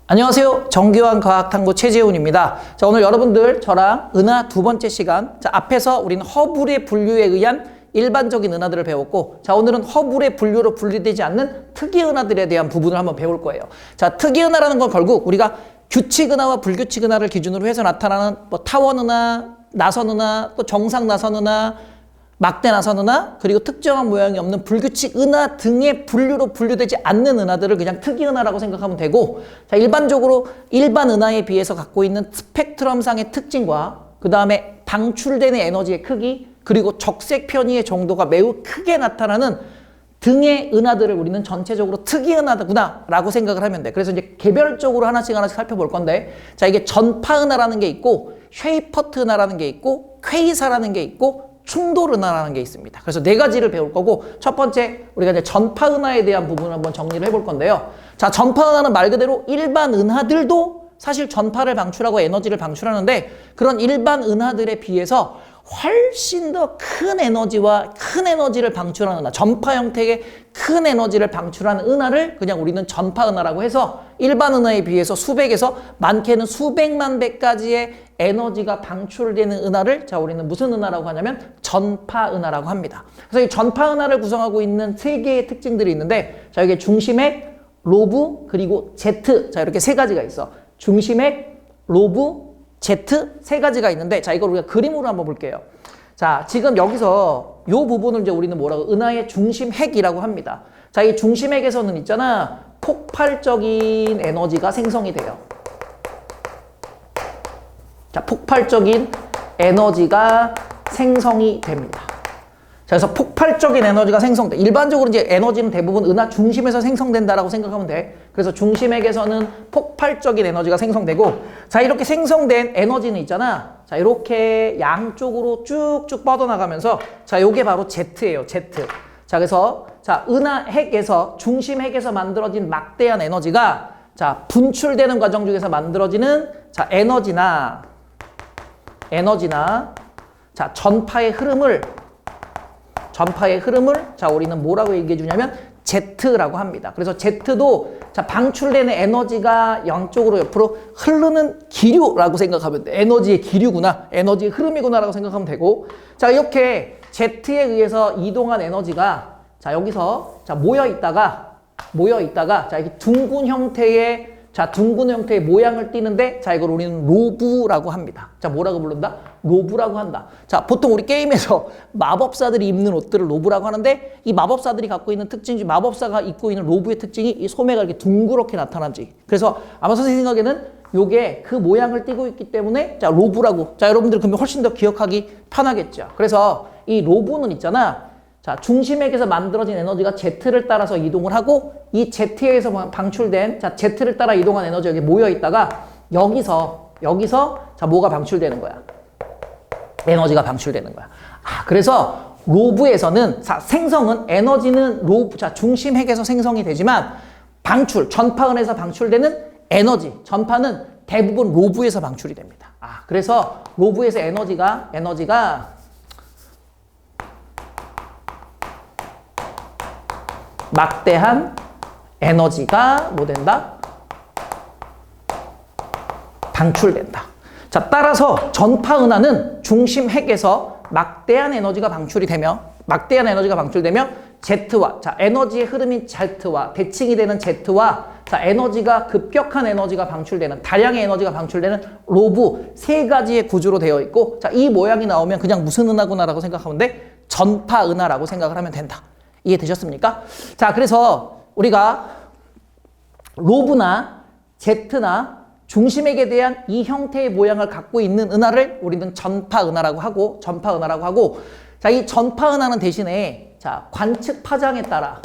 안녕하세요. 정교한 과학탐구 최재훈입니다. 자, 오늘 여러분들 저랑 은하 두 번째 시간. 자, 앞에서 우리는 허블의 분류에 의한 일반적인 은하들을 배웠고, 자, 오늘은 허블의 분류로 분리되지 않는 특이 은하들에 대한 부분을 한번 배울 거예요. 자, 특이 은하라는 건 결국 우리가 규칙 은하와 불규칙 은하를 기준으로 해서 나타나는 뭐 타원 은하, 나선 은하, 또 정상 나선 은하, 막대 나선 은하, 그리고 특정한 모양이 없는 불규칙 은하 등의 분류로 분류되지 않는 은하들을 그냥 특이 은하라고 생각하면 되고, 자, 일반적으로 일반 은하에 비해서 갖고 있는 스펙트럼상의 특징과 그 다음에 방출되는 에너지의 크기, 그리고 적색 편의의 정도가 매우 크게 나타나는 등의 은하들을 우리는 전체적으로 특이 은하구나 라고 생각을 하면 돼. 그래서 이제 개별적으로 하나씩 살펴볼 건데, 자, 이게 전파 은하라는 게 있고 쉐이퍼트 은하라는 게 있고 퀘이사라는 게 있고 충돌 은하라는 게 있습니다. 그래서 네 가지를 배울 거고, 첫 번째 우리가 이제 전파 은하에 대한 부분을 한번 정리를 해볼 건데요. 자, 전파 은하는 말 그대로 일반 은하들도 사실 전파를 방출하고 에너지를 방출하는데, 그런 일반 은하들에 비해서 훨씬 더 큰 에너지와 큰 에너지를 방출하는 은하, 전파 형태의 큰 에너지를 방출하는 은하를 그냥 우리는 전파 은하라고 해서, 일반 은하에 비해서 수백에서 많게는 수백만 배까지의 에너지가 방출되는 은하를, 자, 우리는 무슨 은하라고 하냐면 전파 은하라고 합니다. 그래서 이 전파 은하를 구성하고 있는 세 개의 특징들이 있는데, 자, 여기 중심핵, 로브, 그리고 제트, 자, 이렇게 세 가지가 있어. 중심핵, 로브, 제트 세 가지가 있는데, 자, 이걸 우리가 그림으로 한번 볼게요. 자, 지금 여기서 이 부분을 이제 우리는 뭐라고? 은하의 중심핵이라고 합니다. 자, 이 중심핵에서는 있잖아, 폭발적인 에너지가 생성이 돼요. 자, 폭발적인 에너지가 생성이 됩니다. 자, 그래서 폭발적인 에너지가 생성돼. 일반적으로 이제 에너지는 대부분 은하 중심에서 생성된다라고 생각하면 돼. 그래서 중심핵에서는 폭발적인 에너지가 생성되고, 자, 이렇게 생성된 에너지는 있잖아. 자, 이렇게 양쪽으로 쭉쭉 뻗어나가면서, 자, 요게 바로 Z예요, Z. 자, 그래서, 자, 은하핵에서, 중심핵에서 만들어진 막대한 에너지가, 자, 분출되는 과정 중에서 만들어지는, 자, 에너지나, 자, 전파의 흐름을, 자, 우리는 뭐라고 얘기해 주냐면 Z라고 합니다. 그래서 Z도, 자, 방출되는 에너지가 양쪽으로 옆으로 흐르는 기류라고 생각하면 돼. 에너지의 기류구나, 에너지의 흐름이구나라고 생각하면 되고, 자, 이렇게 Z에 의해서 이동한 에너지가, 자, 여기서, 자, 모여 있다가, 자, 이렇게 둥근 형태의 모양을 띠는데, 자, 이걸 우리는 로브라고 합니다. 자, 뭐라고 부른다? 로브라고 한다. 자, 보통 우리 게임에서 마법사들이 입는 옷들을 로브라고 하는데, 이 마법사들이 갖고 있는 특징 중 마법사가 입고 있는 로브의 특징이 이 소매가 이렇게 둥그렇게 나타나지. 그래서 아마 선생님 생각에는 요게 그 모양을 띠고 있기 때문에, 자, 로브라고. 자, 여러분들 그러면 훨씬 더 기억하기 편하겠죠. 그래서 이 로브는 있잖아, 자, 중심핵에서 만들어진 에너지가 Z를 따라서 이동을 하고, 이 Z에서 방출된, 자, Z를 따라 이동한 에너지가 여기 모여 있다가, 여기서, 자, 뭐가 방출되는 거야? 에너지가 방출되는 거야. 아, 그래서 로브에서는, 자, 생성은, 에너지는 로브, 자, 중심핵에서 생성이 되지만, 전파은에서 방출되는 에너지, 전파는 대부분 로브에서 방출이 됩니다. 아, 그래서 로브에서 에너지가 막대한 에너지가 뭐 된다? 방출된다. 자, 따라서 전파 은하는 중심핵에서 막대한 에너지가 방출되며, Z와, 자, 에너지의 흐름인 Z와, 대칭이 되는 Z와, 자, 에너지가 급격한 에너지가 방출되는, 다량의 에너지가 방출되는 로브 세 가지의 구조로 되어 있고, 자, 이 모양이 나오면 그냥 무슨 은하구나라고 생각하면 돼? 전파 은하라고 생각을 하면 된다. 이해되셨습니까? 자, 그래서 우리가 로브나 Z나 중심핵에 대한 이 형태의 모양을 갖고 있는 은하를 우리는 전파 은하라고 하고, 자, 이 전파 은하는 대신에, 자, 관측 파장에 따라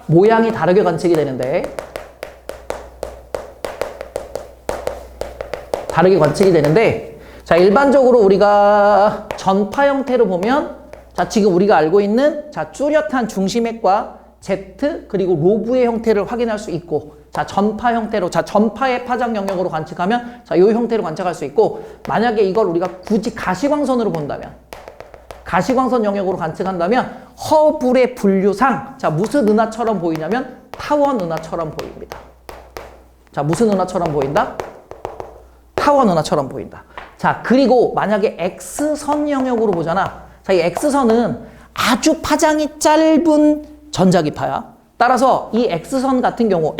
모양이 다르게 관측이 되는데, 자, 일반적으로 우리가 전파 형태로 보면, 자, 지금 우리가 알고 있는, 자, 뚜렷한 중심핵과 Z 그리고 로브의 형태를 확인할 수 있고, 자, 전파 형태로, 자, 전파의 파장 영역으로 관측하면, 자, 이 형태로 관측할 수 있고, 만약에 이걸 우리가 굳이 가시광선으로 본다면, 가시광선 영역으로 관측한다면, 허블의 분류상, 자, 무슨 은하처럼 보이냐면, 타원 은하처럼 보입니다. 자, 무슨 은하처럼 보인다? 타원 은하처럼 보인다. 자, 그리고 만약에 X선 영역으로 보잖아. 자, 이 X선은 아주 파장이 짧은 전자기파야. 따라서 이 X선 같은 경우는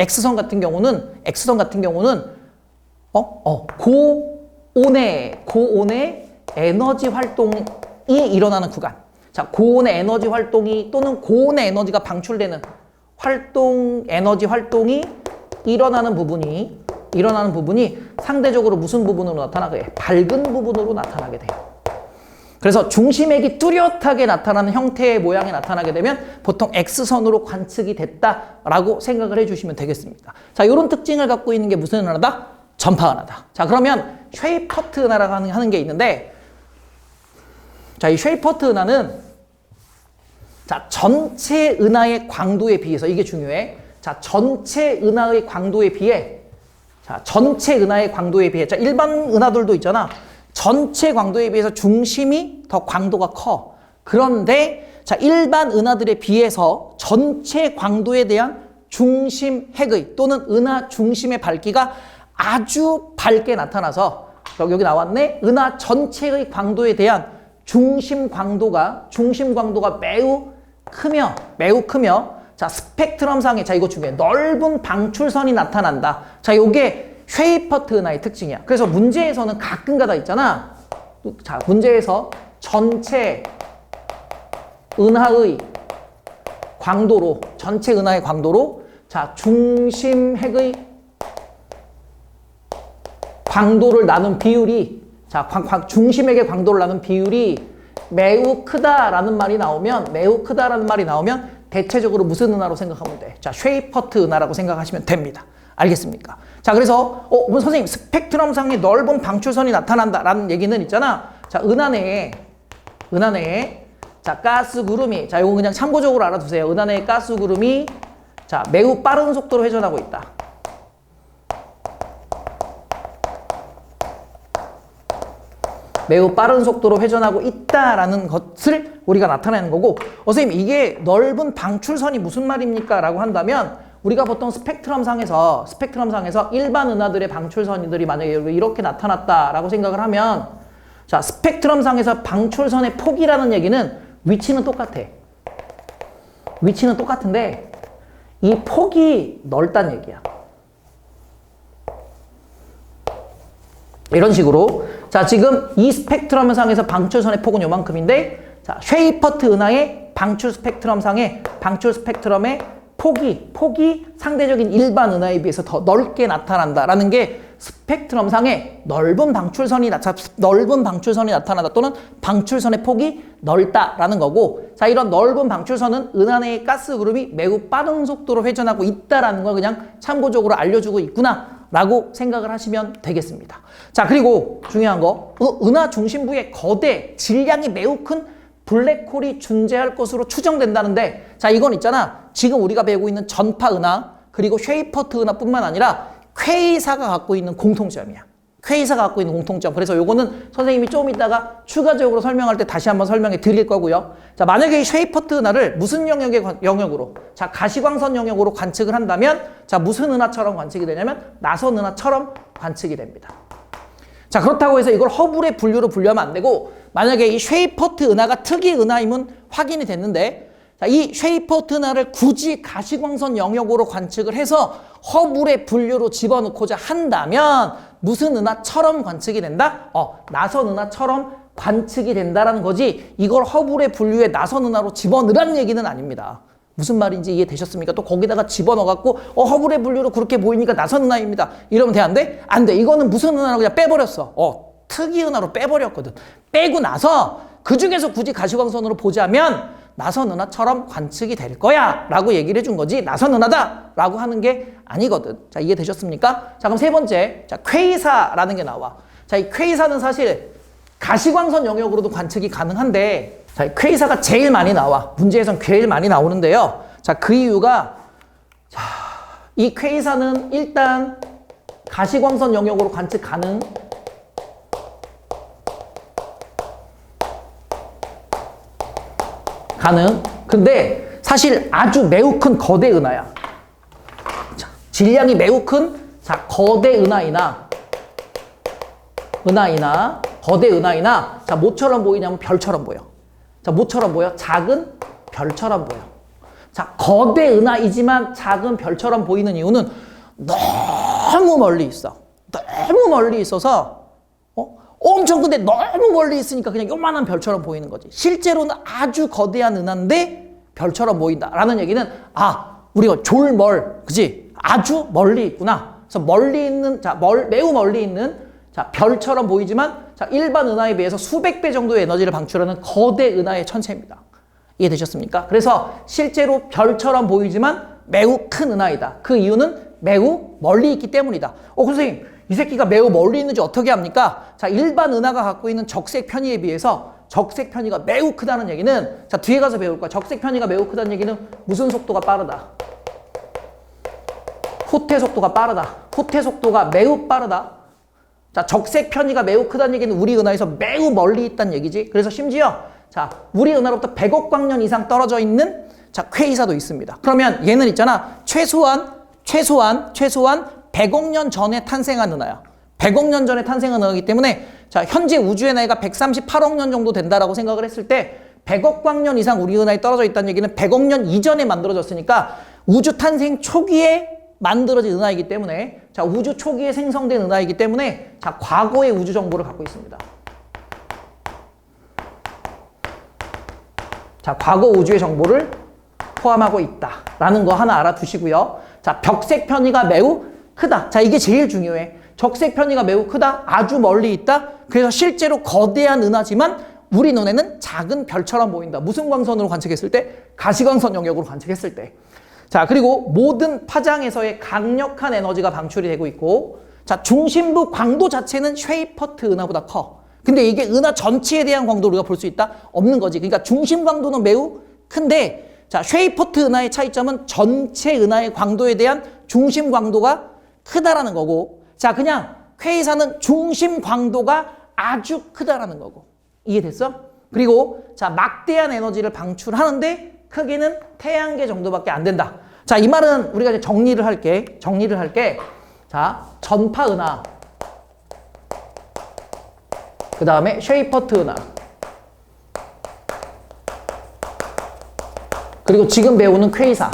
고온의 에너지 활동이 일어나는 구간. 자, 고온의 에너지 활동이 또는 고온의 에너지가 방출되는 에너지 활동이 일어나는 부분이 상대적으로 무슨 부분으로 나타나게 돼? 밝은 부분으로 나타나게 돼요. 그래서 중심액이 뚜렷하게 나타나는 형태의 모양이 나타나게 되면 보통 X선으로 관측이 됐다라고 생각을 해주시면 되겠습니다. 자, 이런 특징을 갖고 있는 게 무슨 은하다? 전파 은하다. 자, 그러면 쉐이퍼트 은하라고 하는 게 있는데, 자, 이 쉐이퍼트 은하는 자, 전체 은하의 광도에 비해서 이게 중요해. 자, 전체 은하의 광도에 비해, 자, 일반 은하들도 있잖아. 전체 광도에 비해서 중심이 더 광도가 커. 그런데 자, 일반 은하들에 비해서 전체 광도에 대한 중심 핵의 또는 은하 중심의 밝기가 아주 밝게 나타나서, 여기 나왔네. 은하 전체의 광도에 대한 중심 광도가 매우 크며 자, 스펙트럼상에, 자, 이거 중요해. 넓은 방출선이 나타난다. 자, 요게 쉐이퍼트 은하의 특징이야. 그래서 문제에서는 가끔가다 있잖아. 자, 문제에서 전체 은하의 광도로, 자, 중심핵의 광도를 나눈 비율이, 자, 중심핵의 광도를 나눈 비율이 매우 크다라는 말이 나오면 대체적으로 무슨 은하로 생각하면 돼? 자, 쉐이퍼트 은하라고 생각하시면 됩니다. 알겠습니까? 자, 그래서 선생님, 스펙트럼상의 넓은 방출선이 나타난다라는 얘기는 있잖아. 자, 은하 내에 자, 가스 구름이, 자, 이거 그냥 참고적으로 알아두세요. 은하 내에 가스 구름이 자, 매우 빠른 속도로 회전하고 있다. 매우 빠른 속도로 회전하고 있다라는 것을 우리가 나타내는 거고, 선생님, 이게 넓은 방출선이 무슨 말입니까? 라고 한다면, 우리가 보통 스펙트럼상에서 일반 은하들의 방출선들이 만약에 이렇게 나타났다라고 생각을 하면, 자, 스펙트럼상에서 방출선의 폭이라는 얘기는 위치는 똑같은데 이 폭이 넓다는 얘기야. 이런 식으로, 자, 지금 이 스펙트럼상에서 방출선의 폭은 요만큼인데, 자, 쉐이퍼트 은하의 방출 스펙트럼의 폭이 상대적인 일반 은하에 비해서 더 넓게 나타난다라는 게 스펙트럼상에 넓은 방출선이 나타나다 또는 방출선의 폭이 넓다라는 거고, 자, 이런 넓은 방출선은 은하 내의 가스 그룹이 매우 빠른 속도로 회전하고 있다라는 걸 그냥 참고적으로 알려주고 있구나라고 생각을 하시면 되겠습니다. 자, 그리고 중요한 거, 은하 중심부에 거대, 질량이 매우 큰 블랙홀이 존재할 것으로 추정된다는데, 자, 이건 있잖아. 지금 우리가 배우고 있는 전파 은하 그리고 쉐이퍼트 은하뿐만 아니라 퀘이사가 갖고 있는 공통점이야. 그래서 요거는 선생님이 좀 이따가 추가적으로 설명할 때 다시 한번 설명해 드릴 거고요. 자, 만약에 이 쉐이퍼트 은하를 무슨 영역으로, 자, 가시광선 영역으로 관측을 한다면, 자, 무슨 은하처럼 관측이 되냐면 나선 은하처럼 관측이 됩니다. 자, 그렇다고 해서 이걸 허블의 분류로 분류하면 안 되고, 만약에 이 쉐이퍼트 은하가 특이 은하임은 확인이 됐는데, 자, 이 쉐이퍼트 은하를 굳이 가시광선 영역으로 관측을 해서 허블의 분류로 집어넣고자 한다면 무슨 은하처럼 관측이 된다? 나선 은하처럼 관측이 된다라는 거지, 이걸 허블의 분류에 나선 은하로 집어넣으라는 얘기는 아닙니다. 무슨 말인지 이해되셨습니까? 또 거기다가 집어넣어갖고 허블의 분류로 그렇게 보이니까 나선 은하입니다. 이러면 돼, 안 돼? 안 돼. 이거는 무슨 은하라고 그냥 빼버렸어. 특이 은하로 빼버렸거든. 빼고 나서 그 중에서 굳이 가시광선으로 보자면 나선 은하처럼 관측이 될 거야 라고 얘기를 해준 거지, 나선 은하다 라고 하는 게 아니거든. 자, 이해되셨습니까? 자, 그럼 세 번째, 자, 퀘이사라는 게 나와. 자, 이 퀘이사는 사실 가시광선 영역으로도 관측이 가능한데, 자, 이 퀘이사가 제일 많이 나와. 문제에선 제일 많이 나오는데요. 자, 그 이유가, 자, 이 쾌이사는 일단 가시광선 영역으로 관측 가능. 근데 사실 아주 매우 큰 거대 은하야. 자, 질량이 매우 큰 거대 거대 은하이나 자, 뭐처럼 보이냐면 별처럼 보여. 자, 뭐처럼 보여? 작은 별처럼 보여. 자, 거대 은하이지만 작은 별처럼 보이는 이유는 너무 멀리 있어. 너무 멀리 있어서 엄청 근데 너무 멀리 있으니까 그냥 요만한 별처럼 보이는 거지. 실제로는 아주 거대한 은하인데 별처럼 보인다라는 얘기는 우리가 졸멀, 그지? 아주 멀리 있구나. 그래서 멀리 있는, 매우 멀리 있는 별처럼 보이지만 일반 은하에 비해서 수백 배 정도의 에너지를 방출하는 거대 은하의 천체입니다. 이해되셨습니까? 그래서 실제로 별처럼 보이지만 매우 큰 은하이다. 그 이유는 매우 멀리 있기 때문이다. 선생님, 이 새끼가 매우 멀리 있는지 어떻게 합니까? 자, 일반 은하가 갖고 있는 적색 편의에 비해서 적색 편의가 매우 크다는 얘기는 뒤에 가서 배울 거야. 적색 편의가 매우 크다는 얘기는 무슨 속도가 빠르다? 후퇴 속도가 빠르다. 후퇴 속도가 매우 빠르다. 자, 적색 편의가 매우 크다는 얘기는 우리 은하에서 매우 멀리 있다는 얘기지. 그래서 심지어 우리 은하로부터 100억 광년 이상 떨어져 있는 쾌이사도 있습니다. 그러면 얘는 있잖아. 최소한 100억 년 전에 탄생한 은하야. 100억 년 전에 탄생한 은하이기 때문에 현재 우주의 나이가 138억 년 정도 된다라고 생각을 했을 때 100억 광년 이상 우리 은하에 떨어져 있다는 얘기는 100억 년 이전에 만들어졌으니까 우주 탄생 초기에 만들어진 은하이기 때문에 우주 초기에 생성된 은하이기 때문에 과거의 우주 정보를 갖고 있습니다. 과거 우주의 정보를 포함하고 있다라는 거 하나 알아두시고요. 벽색 편의가 매우 크다. 이게 제일 중요해. 적색 편의가 매우 크다. 아주 멀리 있다. 그래서 실제로 거대한 은하지만 우리 눈에는 작은 별처럼 보인다. 무슨 광선으로 관측했을 때? 가시광선 영역으로 관측했을 때. 그리고 모든 파장에서의 강력한 에너지가 방출이 되고 있고, 중심부 광도 자체는 쉐이퍼트 은하보다 커. 근데 이게 은하 전체에 대한 광도를 우리가 볼 수 있다? 없는 거지. 그러니까 중심 광도는 매우 큰데, 쉐이퍼트 은하의 차이점은 전체 은하의 광도에 대한 중심 광도가 크다라는 거고, 그냥 쾌이사는 중심 광도가 아주 크다라는 거고. 이해됐어? 그리고 막대한 에너지를 방출하는데 크기는 태양계 정도밖에 안 된다. 이 말은 우리가 이제 정리를 할게. 전파 은하. 그 다음에 쉐이퍼트 은하. 그리고 지금 배우는 쾌이사는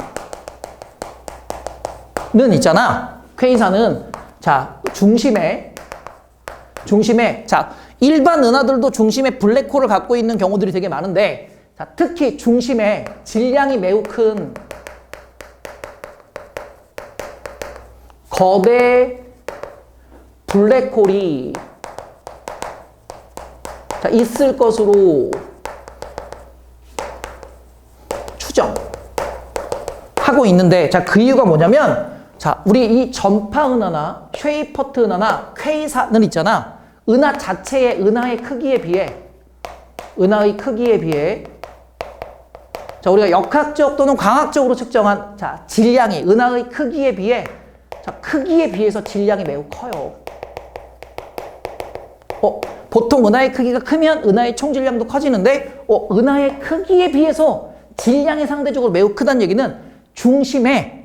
있잖아. 쾌이사는 중심에 일반 은하들도 중심에 블랙홀을 갖고 있는 경우들이 되게 많은데 특히 중심에 질량이 매우 큰 거대 블랙홀이 있을 것으로 추정하고 있는데 그 이유가 뭐냐면 우리 이 전파 은하나 쉐이퍼트 은하나 쾌이사는 있잖아. 은하 자체의 은하의 크기에 비해 우리가 역학적 또는 광학적으로 측정한 질량이 은하의 크기에 비해서 질량이 매우 커요. 보통 은하의 크기가 크면 은하의 총질량도 커지는데 은하의 크기에 비해서 질량이 상대적으로 매우 크다는 얘기는 중심에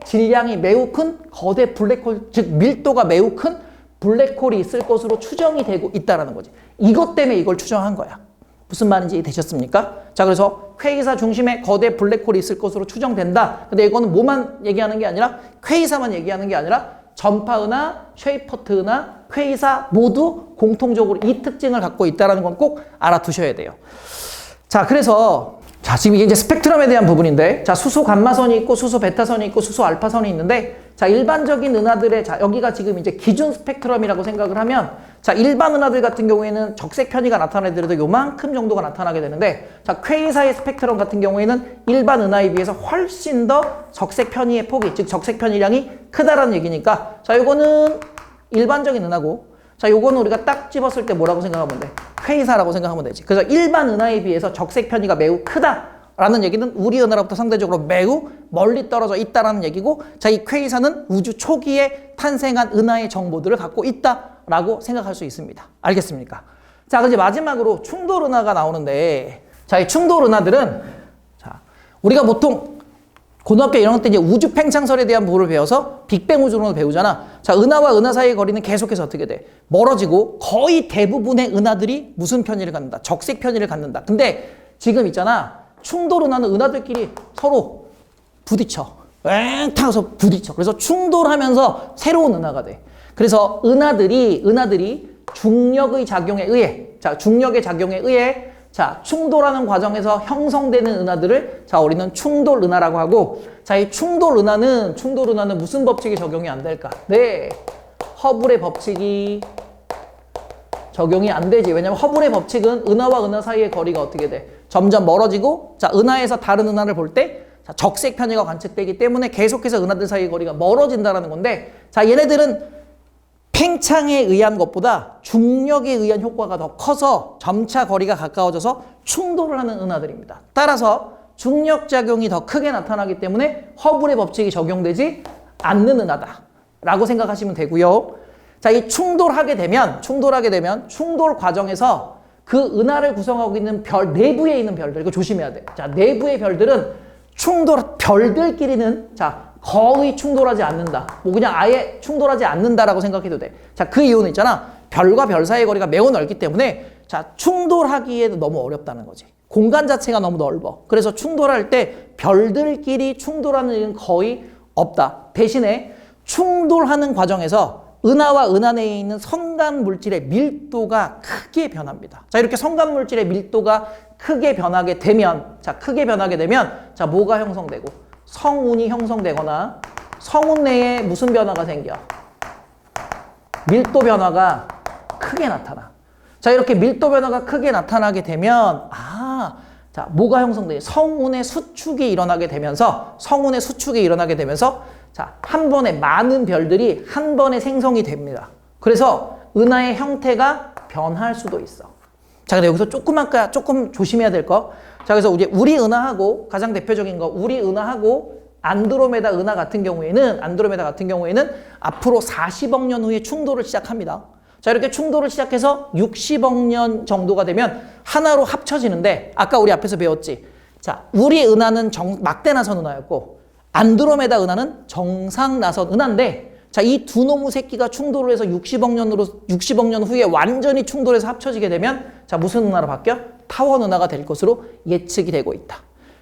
질량이 매우 큰 거대 블랙홀, 즉 밀도가 매우 큰 블랙홀이 있을 것으로 추정이 되고 있다는 거지. 이것 때문에 이걸 추정한 거야. 무슨 말인지 되셨습니까? 그래서 쾌이사 중심에 거대 블랙홀이 있을 것으로 추정된다. 근데 이거는 뭐만 얘기하는 게 아니라 쾌이사만 얘기하는 게 아니라 전파 은하, 쉐이퍼트 은하, 쾌이사 모두 공통적으로 이 특징을 갖고 있다는 건 꼭 알아두셔야 돼요. 그래서 지금 이게 이제 스펙트럼에 대한 부분인데 수소 감마선이 있고 수소 베타선이 있고 수소 알파선이 있는데 일반적인 은하들의 여기가 지금 이제 기준 스펙트럼이라고 생각을 하면 일반 은하들 같은 경우에는 적색 편의가 나타나더라도 요만큼 정도가 나타나게 되는데 쾌이사의 스펙트럼 같은 경우에는 일반 은하에 비해서 훨씬 더 적색 편의의 폭이, 즉 적색 편의량이 크다라는 얘기니까 요거는 일반적인 은하고 요거는 우리가 딱 집었을 때 뭐라고 생각하면 돼? 쾌이사라고 생각하면 되지. 그래서 일반 은하에 비해서 적색 편의가 매우 크다 라는 얘기는 우리 은하로부터 상대적으로 매우 멀리 떨어져 있다라는 얘기고, 자, 이 퀘이사는 우주 초기에 탄생한 은하의 정보들을 갖고 있다라고 생각할 수 있습니다. 알겠습니까? 자, 이제 마지막으로 충돌 은하가 나오는데, 자, 이 충돌 은하들은, 자, 우리가 보통 고등학교 1학년 때 이제 우주 팽창설에 대한 부분을 배워서 빅뱅 우주론을 배우잖아. 자, 은하와 은하 사이의 거리는 계속해서 어떻게 돼? 멀어지고 거의 대부분의 은하들이 무슨 편의를 갖는다? 적색 편의를 갖는다. 근데 지금 있잖아. 충돌 은하는 은하들끼리 서로 부딪혀. 엥 타서 부딪혀. 그래서 충돌하면서 새로운 은하가 돼. 그래서 은하들이 중력의 작용에 의해, 자, 중력의 작용에 의해, 자, 충돌하는 과정에서 형성되는 은하들을, 자, 우리는 충돌 은하라고 하고, 자, 이 충돌 은하는 무슨 법칙이 적용이 안 될까? 네. 허블의 법칙이 적용이 안 되지. 왜냐면 허블의 법칙은 은하와 은하 사이의 거리가 어떻게 돼? 점점 멀어지고, 자, 은하에서 다른 은하를 볼 때, 자, 적색 편의가 관측되기 때문에 계속해서 은하들 사이의 거리가 멀어진다라는 건데, 자, 얘네들은 팽창에 의한 것보다 중력에 의한 효과가 더 커서 점차 거리가 가까워져서 충돌을 하는 은하들입니다. 따라서 중력작용이 더 크게 나타나기 때문에 허블의 법칙이 적용되지 않는 은하다라고 생각하시면 되고요. 자, 이 충돌하게 되면 충돌 과정에서 그 은하를 구성하고 있는 별, 내부에 있는 별들, 이거 조심해야 돼. 자, 내부의 별들은 별들끼리는, 자, 거의 충돌하지 않는다. 뭐 그냥 아예 충돌하지 않는다라고 생각해도 돼. 자, 그 이유는 있잖아. 별과 별 사이의 거리가 매우 넓기 때문에, 자, 충돌하기에도 너무 어렵다는 거지. 공간 자체가 너무 넓어. 그래서 충돌할 때 별들끼리 충돌하는 일은 거의 없다. 대신에 충돌하는 과정에서 은하와 은하 내에 있는 성간 물질의 밀도가 크게 변합니다. 자, 이렇게 성간 물질의 밀도가 크게 변하게 되면, 자, 뭐가 형성되고? 성운이 형성되거나 성운 내에 무슨 변화가 생겨? 밀도 변화가 크게 나타나. 자, 이렇게 밀도 변화가 크게 나타나게 되면, 자, 뭐가 형성돼? 성운의 수축이 일어나게 되면서, 자, 한 번에 많은 별들이 한 번에 생성이 됩니다. 그래서 은하의 형태가 변할 수도 있어. 자, 근데 여기서 조금 조심해야 될 거. 자, 그래서 우리 은하하고 가장 대표적인 거, 우리 은하하고 안드로메다 은하 같은 경우에는 앞으로 40억 년 후에 충돌을 시작합니다. 자, 이렇게 충돌을 시작해서 60억 년 정도가 되면 하나로 합쳐지는데, 아까 우리 앞에서 배웠지. 자, 우리 은하는 막대 나선 은하였고, 안드로메다 은하는 정상 나선 은하인데, 자, 이 두 놈의 새끼가 충돌을 해서 60억 년 후에 완전히 충돌해서 합쳐지게 되면, 자, 무슨 은하로 바뀌어? 타원 은하가 될 것으로 예측이 되고 있다.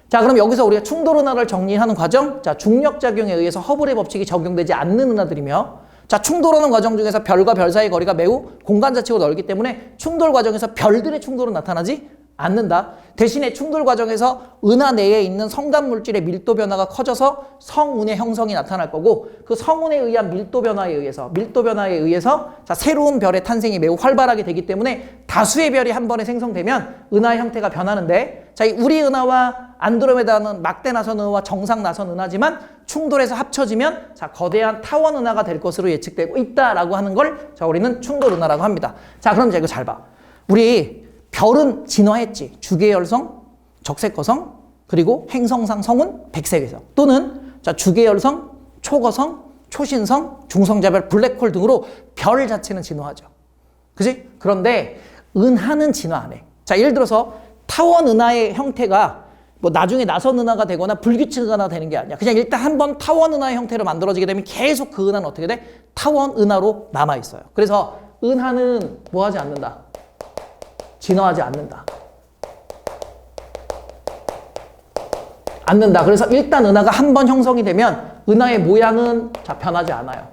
자, 그럼 여기서 우리가 충돌 은하를 정리하는 과정, 자, 중력작용에 의해서 허블의 법칙이 적용되지 않는 은하들이며, 자, 충돌하는 과정 중에서 별과 별 사이의 거리가 매우 공간 자체가 넓기 때문에 충돌 과정에서 별들의 충돌은 나타나지 않는다. 대신에 충돌 과정에서 은하 내에 있는 성간 물질의 밀도 변화가 커져서 성운의 형성이 나타날 거고, 그 성운에 의한 밀도 변화에 의해서 자, 새로운 별의 탄생이 매우 활발하게 되기 때문에 다수의 별이 한 번에 생성되면 은하의 형태가 변하는데, 자, 우리 은하와 안드로메다는 막대 나선 은하와 정상 나선 은하지만 충돌해서 합쳐지면, 자, 거대한 타원 은하가 될 것으로 예측되고 있다라고 하는 걸, 자, 우리는 충돌 은하라고 합니다. 자, 그럼 이제 이거 잘 봐. 우리 별은 진화했지. 주계열성, 적색거성, 그리고 행성상 성운, 백색외성, 또는, 자, 주계열성, 초거성, 초신성, 중성자별, 블랙홀 등으로 별 자체는 진화하죠. 그지? 그런데 은하는 진화 안 해. 자, 예를 들어서 타원 은하의 형태가 뭐 나중에 나선 은하가 되거나 불규칙 은하가 되는 게 아니야. 그냥 일단 한번 타원 은하의 형태로 만들어지게 되면 계속 그 은하는 어떻게 돼? 타원 은하로 남아있어요. 그래서 은하는 뭐 하지 않는다? 진화하지 않는다. 그래서 일단 은하가 한 번 형성이 되면 은하의 모양은, 자, 변하지 않아요.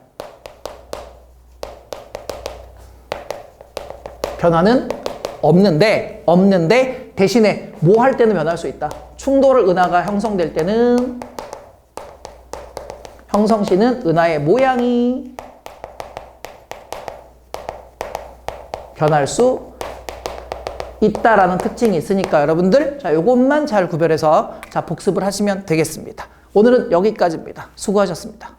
변화는 없는데 대신에 뭐 할 때는 변할 수 있다. 충돌 은하가 형성될 때는 형성시는 은하의 모양이 변할 수 있다라는 특징이 있으니까 여러분들, 자, 요것만 잘 구별해서, 자, 복습을 하시면 되겠습니다. 오늘은 여기까지입니다. 수고하셨습니다.